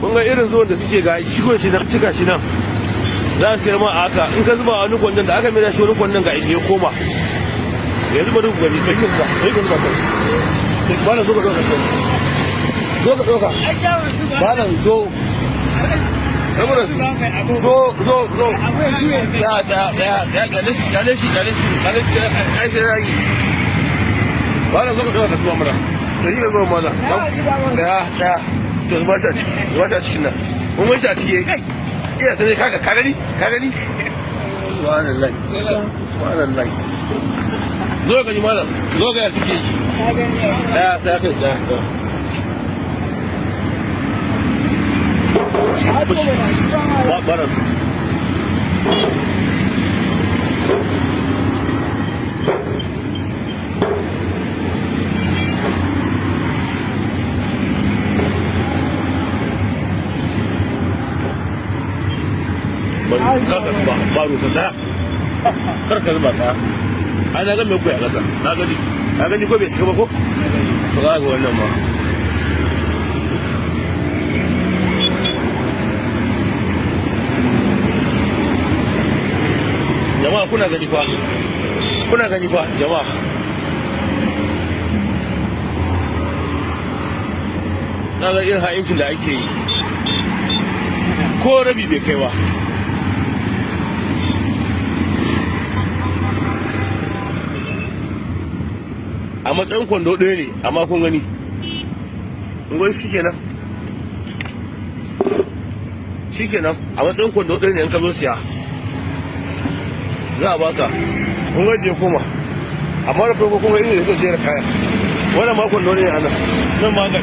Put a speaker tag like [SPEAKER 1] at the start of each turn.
[SPEAKER 1] kun ga irin zuwan da suke ga ciko shi nan cika shi nan za su sayar ma a haka in ka zuba a wani kwandon da aka mai da shi wani kwandon ga inda ya koma yanzu bari ku gani kai ka zuba kai ba na zo ka ɗauka zo ka ɗauka ba na zo saboda zo ya gane shi ai sai ragi ba na zo ka ɗauka kasuwa mana da shi ne zuwa mana tsaya to zuba shi a cikin nan mun shi a ciki iya sai ka gani subhanallah zo ka ji malam zo ga ya suke yi tsaya kai tsaya Baras. Ba ruka ta karka zuba ta ai na ga me ku ya kasa na gani ko bai cika ba ko to ga wannan ma jama'a kuna gani fa jama'a na ga irin ha'incin da ake yi ko rabi bai kai ba a matsayin kwando ɗaya ne amma kun gani ungon shikenan a matsayin kwando ɗaya ne in ka zo siya za a baka kun gaje koma amma da farko kuma irin da zai jera kaya wannan makon da wani ne ana nan ma ga